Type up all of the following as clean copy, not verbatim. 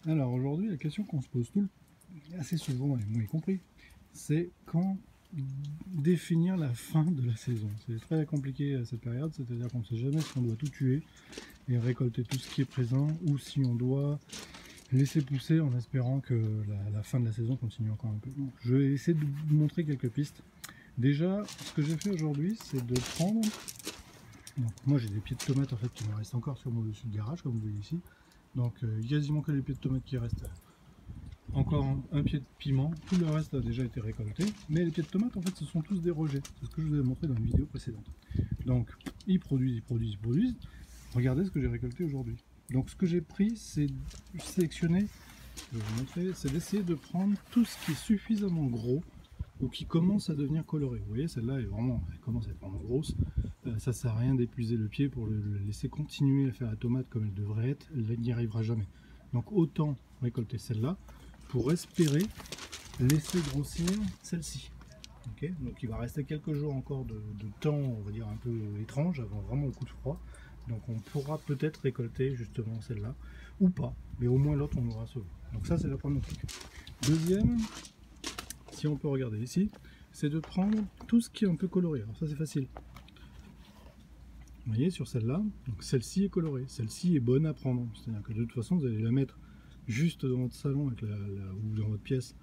Alors aujourd'hui, la question qu'on se pose assez souvent, et moi y compris, c'est quand définir la fin de la saison. C'est très compliqué à cette période, c'est-à-dire qu'on ne sait jamais si on doit tout tuer et récolter tout ce qui est présent, ou si on doit laisser pousser en espérant que la fin de la saison continue encore un peu. Donc, je vais essayer de vous montrer quelques pistes. Déjà, ce que j'ai fait aujourd'hui, c'est de prendre... Donc, moi j'ai des pieds de tomates en fait qui me restent encore sur mon dessus de garage, comme vous voyez ici. Donc quasiment que les pieds de tomates qui restent. Encore un pied de piment, tout le reste a déjà été récolté. Mais les pieds de tomates en fait ce sont tous des rejets. C'est ce que je vous ai montré dans une vidéo précédente. Donc ils produisent. Regardez ce que j'ai récolté aujourd'hui. Donc ce que j'ai pris, c'est sélectionner, je vais vous montrer, c'est d'essayer de prendre tout ce qui est suffisamment gros ou qui commence à devenir coloré. Vous voyez, celle-là elle commence à être vraiment grosse. Ça sert à rien d'épuiser le pied pour le laisser continuer à faire la tomate comme elle devrait être. Elle n'y arrivera jamais. Donc autant récolter celle-là pour espérer laisser grossir celle-ci. Okay, donc il va rester quelques jours encore de temps, on va dire un peu étrange, avant vraiment le coup de froid. Donc on pourra peut-être récolter justement celle-là, ou pas, mais au moins l'autre on l'aura sauvé. Donc ça c'est la première truc. Deuxième, si on peut regarder ici, c'est de prendre tout ce qui est un peu coloré. Alors ça c'est facile. Vous voyez sur celle-là, donc celle-ci est colorée, celle-ci est bonne à prendre. C'est-à-dire que de toute façon vous allez la mettre juste dans votre salon avec ou dans votre pièce,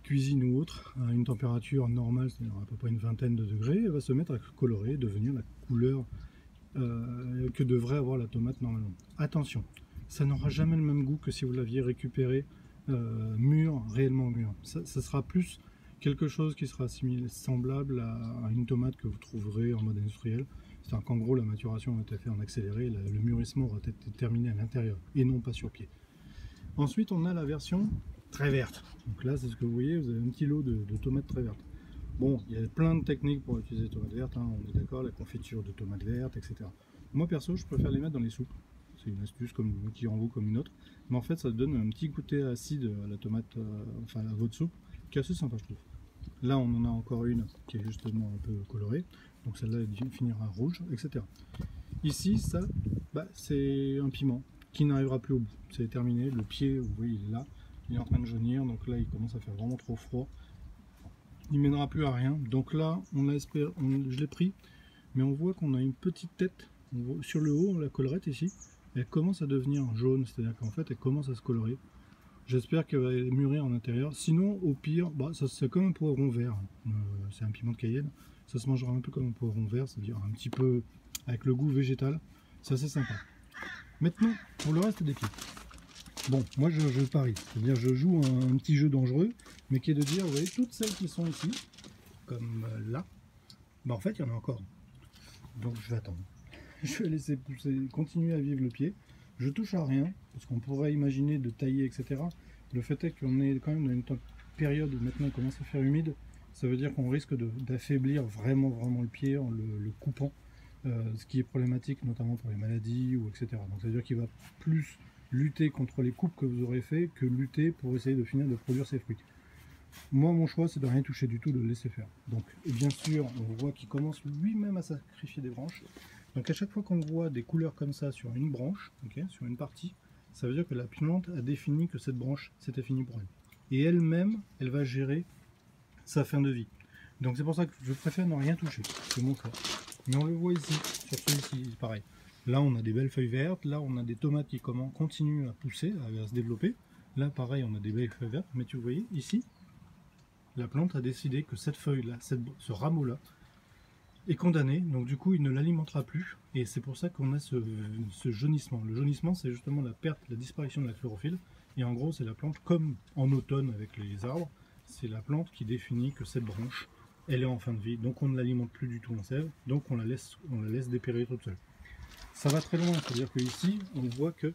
cuisine ou autre, à une température normale, c'est-à-dire à peu près une vingtaine de degrés, elle va se mettre à colorer, devenir la couleur que devrait avoir la tomate normalement. Attention, ça n'aura jamais le même goût que si vous l'aviez récupéré mûr, réellement mûr. Ça sera plus quelque chose qui sera semblable à une tomate que vous trouverez en mode industriel. C'est-à-dire qu'en gros la maturation va être faite en accéléré, le mûrissement va être terminé à l'intérieur et non pas sur pied. Ensuite on a la version très verte. Donc là c'est ce que vous voyez, vous avez un petit lot de tomates très vertes. Bon, il y a plein de techniques pour utiliser les tomates vertes, hein, on est d'accord, la confiture de tomates vertes, etc. Moi perso je préfère les mettre dans les soupes. C'est une astuce qui en vaut comme une autre. Mais en fait ça donne un petit goûter acide à la tomate, enfin à votre soupe, qui est assez sympa je trouve. Là on en a encore une qui est justement un peu colorée. Donc celle-là elle finira rouge, etc. Ici ça, c'est un piment qui n'arrivera plus au bout. C'est terminé, le pied, vous voyez il est là, il est en train de jaunir, donc là il commence à faire vraiment trop froid. Il mènera plus à rien. Donc là je l'ai pris, mais on voit qu'on a une petite tête. Sur le haut, la collerette ici, elle commence à devenir jaune, c'est-à-dire qu'en fait elle commence à se colorer. J'espère qu'elle va mûrir en intérieur. Sinon, au pire, c'est comme un poivron vert. C'est un piment de Cayenne. Ça se mangera un peu comme un poivron vert, c'est-à-dire un petit peu avec le goût végétal. C'est assez sympa. Maintenant, pour le reste des pieds. Bon, moi je parie, c'est-à-dire je joue un petit jeu dangereux, mais qui est de dire, vous voyez, toutes celles qui sont ici, comme là, en fait il y en a encore. Donc je vais attendre. Je vais laisser pousser, continuer à vivre le pied. Je touche à rien, parce qu'on pourrait imaginer de tailler, etc. Le fait est qu'on est quand même dans une période où maintenant il commence à faire humide. Ça veut dire qu'on risque d'affaiblir vraiment le pied en le coupant. Ce qui est problématique notamment pour les maladies, ou etc. Donc ça veut dire qu'il va plus lutter contre les coupes que vous aurez fait que lutter pour essayer de finir de produire ses fruits. Moi mon choix c'est de rien toucher du tout, de le laisser faire. Donc bien sûr on voit qu'il commence lui-même à sacrifier des branches. Donc à chaque fois qu'on voit des couleurs comme ça sur une branche, okay, sur une partie, ça veut dire que la plante a défini que cette branche c'était fini pour elle. Et elle-même, elle va gérer sa fin de vie. Donc c'est pour ça que je préfère ne rien toucher, c'est mon choix. Mais on le voit ici, sur celui-ci, pareil. Là on a des belles feuilles vertes, là on a des tomates qui continuent à pousser, à se développer. Là pareil on a des belles feuilles vertes, mais tu voyez ici, la plante a décidé que cette feuille-là, ce rameau-là, est condamné, donc du coup il ne l'alimentera plus, et c'est pour ça qu'on a ce jaunissement. Le jaunissement c'est justement la perte, la disparition de la chlorophylle, et en gros c'est la plante, comme en automne avec les arbres, c'est la plante qui définit que cette branche, elle est en fin de vie, donc on ne l'alimente plus du tout en sève, donc on la laisse dépérir toute seule. Ça va très loin, c'est-à-dire que ici on voit que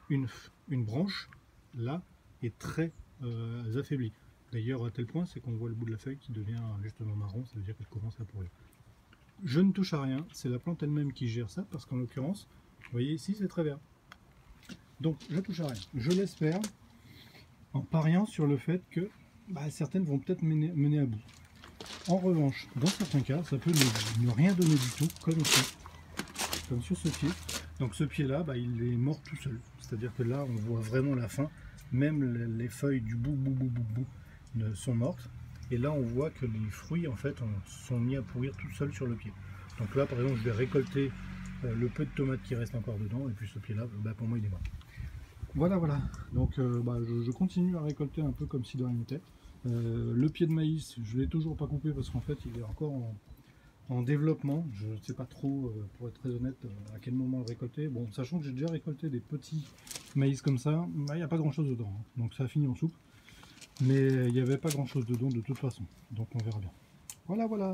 une branche, là, est très affaiblie. D'ailleurs à tel point c'est qu'on voit le bout de la feuille qui devient justement marron, ça veut dire qu'elle commence à pourrir. Je ne touche à rien, c'est la plante elle-même qui gère ça, parce qu'en l'occurrence, vous voyez ici c'est très vert. Donc je ne touche à rien, je laisse faire, en pariant sur le fait que certaines vont peut-être mener à bout. En revanche, dans certains cas, ça peut ne rien donner du tout, comme ici, comme sur ce pied. Donc ce pied là, il est mort tout seul, c'est à dire que là on voit vraiment la fin, même les feuilles du bout sont mortes, et là on voit que les fruits en fait sont mis à pourrir tout seuls sur le pied. Donc là par exemple je vais récolter le peu de tomates qui reste encore dedans, et puis ce pied là, pour moi il est mort. Voilà, donc je continue à récolter un peu comme si de rien n'était. Le pied de maïs, je ne l'ai toujours pas coupé parce qu'en fait il est encore en développement. Je ne sais pas trop, pour être très honnête, à quel moment le récolter. Bon, sachant que j'ai déjà récolté des petits maïs comme ça, il n'y a pas grand chose dedans, hein. Donc ça a fini en soupe. Mais il n'y avait pas grand chose dedans de toute façon. Donc on verra bien. Voilà.